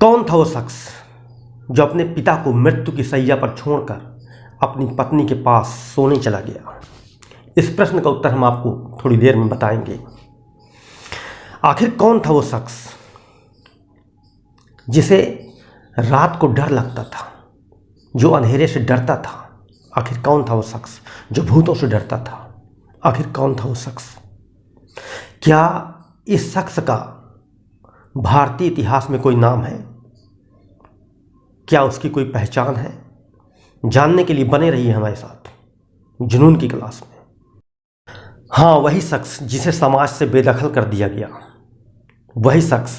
कौन था वो शख्स जो अपने पिता को मृत्यु की शैया पर छोड़कर अपनी पत्नी के पास सोने चला गया? इस प्रश्न का उत्तर हम आपको थोड़ी देर में बताएंगे। आखिर कौन था वो शख्स जिसे रात को डर लगता था, जो अंधेरे से डरता था? आखिर कौन था वो शख्स जो भूतों से डरता था? आखिर कौन था वो शख्स? क्या इस शख्स का भारतीय इतिहास में कोई नाम है? क्या उसकी कोई पहचान है? जानने के लिए बने रहिए हमारे साथ जुनून की क्लास में। हाँ, वही शख्स जिसे समाज से बेदखल कर दिया गया, वही शख्स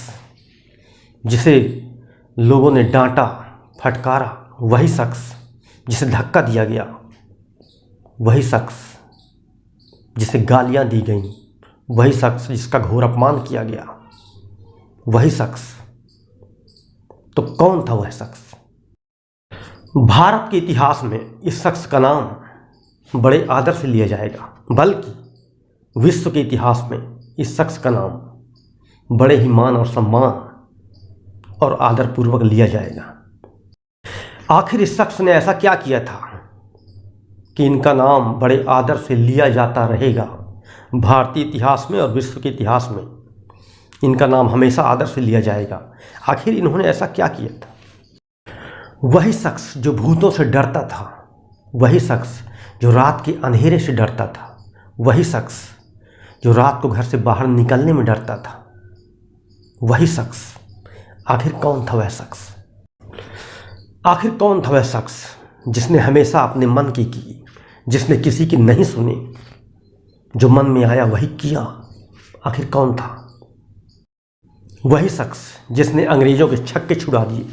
जिसे लोगों ने डांटा फटकारा, वही शख्स जिसे धक्का दिया गया, वही शख्स जिसे गालियां दी गईं, वही शख्स जिसका घोर अपमान किया गया, वही शख्स। तो कौन था वह शख्स? भारत के इतिहास में इस शख्स का नाम बड़े आदर से लिया जाएगा, बल्कि विश्व के इतिहास में इस शख्स का नाम बड़े ही मान और सम्मान और आदर पूर्वक लिया जाएगा। आखिर इस शख्स ने ऐसा क्या किया था कि इनका नाम बड़े आदर से लिया जाता रहेगा? भारतीय इतिहास में और विश्व के इतिहास में इनका नाम हमेशा आदर से लिया जाएगा। आखिर इन्होंने ऐसा क्या किया था? वही शख्स जो भूतों से डरता था, वही शख्स जो रात के अंधेरे से डरता था, वही शख्स जो रात को घर से बाहर निकलने में डरता था, वही शख्स। आखिर कौन था वह शख्स? आखिर कौन था वह शख्स जिसने हमेशा अपने मन की, जिसने किसी की नहीं सुनी, जो मन में आया वही किया? आखिर कौन था वही शख्स जिसने अंग्रेजों के छक्के छुड़ा दिए,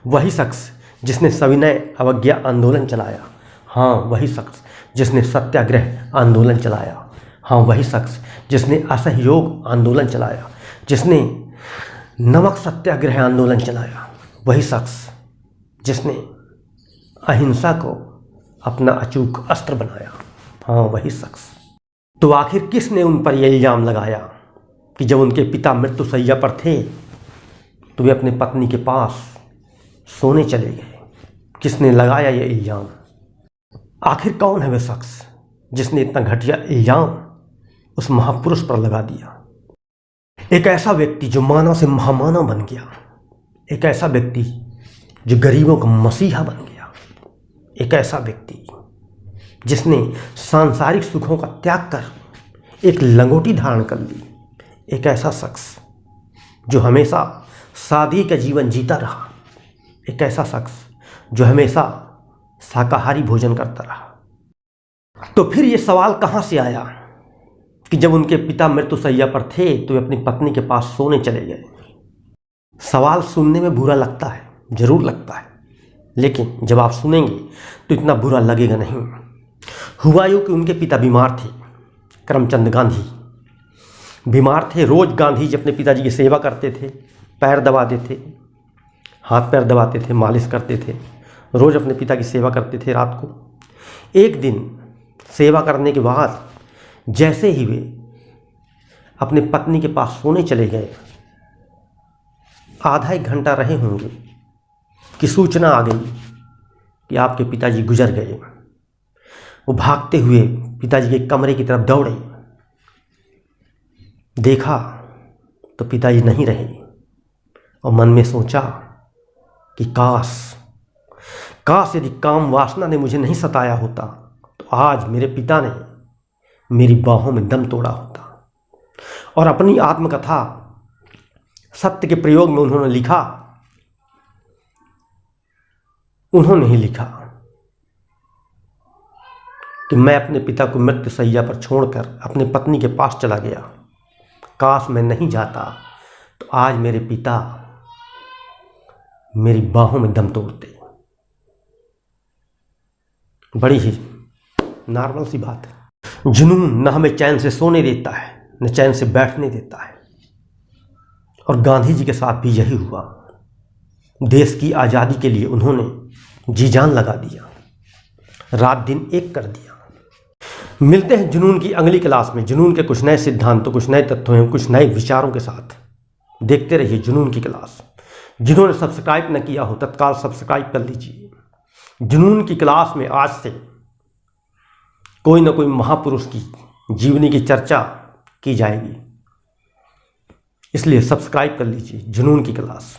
वही शख्स जिसने सविनय अवज्ञा आंदोलन चलाया? हाँ, वही शख्स जिसने सत्याग्रह आंदोलन चलाया। हाँ, वही शख्स जिसने असहयोग आंदोलन चलाया, जिसने नमक सत्याग्रह आंदोलन चलाया, वही शख्स जिसने अहिंसा को अपना अचूक अस्त्र बनाया। हाँ, वही शख्स। तो आखिर किसने उन पर यह इल्ज़ाम लगाया कि जब उनके पिता मृत्युशैया पर थे तो वे अपनी पत्नी के पास सोने चले गए? किसने लगाया यह इल्ज़ाम? आखिर कौन है वह शख्स जिसने इतना घटिया इल्ज़ाम उस महापुरुष पर लगा दिया? एक ऐसा व्यक्ति जो मानव से महामानव बन गया, एक ऐसा व्यक्ति जो गरीबों का मसीहा बन गया, एक ऐसा व्यक्ति जिसने सांसारिक सुखों का त्याग कर एक लंगोटी धारण कर ली, एक ऐसा शख्स जो हमेशा सादगी का जीवन जीता रहा, एक ऐसा शख्स जो हमेशा शाकाहारी भोजन करता रहा। तो फिर ये सवाल कहाँ से आया कि जब उनके पिता मृत्युशैया पर थे तो वे अपनी पत्नी के पास सोने चले गए? सवाल सुनने में बुरा लगता है, जरूर लगता है, लेकिन जब आप सुनेंगे तो इतना बुरा लगेगा नहीं। हुआ यूँ कि उनके पिता बीमार थे, करमचंद गांधी बीमार थे। रोज़ गांधी जी अपने पिताजी की सेवा करते थे, पैर दबाते थे, हाथ पैर दबाते थे, मालिश करते थे, रोज़ अपने पिता की सेवा करते थे। रात को एक दिन सेवा करने के बाद जैसे ही वे अपने पत्नी के पास सोने चले गए, आधा एक घंटा रहे होंगे कि सूचना आ गई कि आपके पिताजी गुजर गए। वो भागते हुए पिताजी के कमरे की तरफ दौड़े, देखा तो पिताजी नहीं रहे और मन में सोचा कि काश यदि काम वासना ने मुझे नहीं सताया होता तो आज मेरे पिता ने मेरी बाहों में दम तोड़ा होता। और अपनी आत्मकथा सत्य के प्रयोग में उन्होंने ही लिखा कि मैं अपने पिता को मृत्युशैया पर छोड़कर अपने पत्नी के पास चला गया। काश मैं नहीं जाता तो आज मेरे पिता मेरी बाहों में दम तोड़ते। बड़ी ही नॉर्मल सी बात है। जुनून न हमें चैन से सोने देता है, न चैन से बैठने देता है। और गांधी जी के साथ भी यही हुआ। देश की आज़ादी के लिए उन्होंने जी जान लगा दिया, रात दिन एक कर दिया। मिलते हैं जुनून की अगली क्लास में, जुनून के कुछ नए सिद्धांतों, कुछ नए तत्वों, कुछ नए विचारों के साथ। देखते रहिए जुनून की क्लास। जिन्होंने सब्सक्राइब न किया हो तत्काल सब्सक्राइब कर लीजिए। जुनून की क्लास में आज से कोई न कोई महापुरुष की जीवनी की चर्चा की जाएगी, इसलिए सब्सक्राइब कर लीजिए जुनून की क्लास।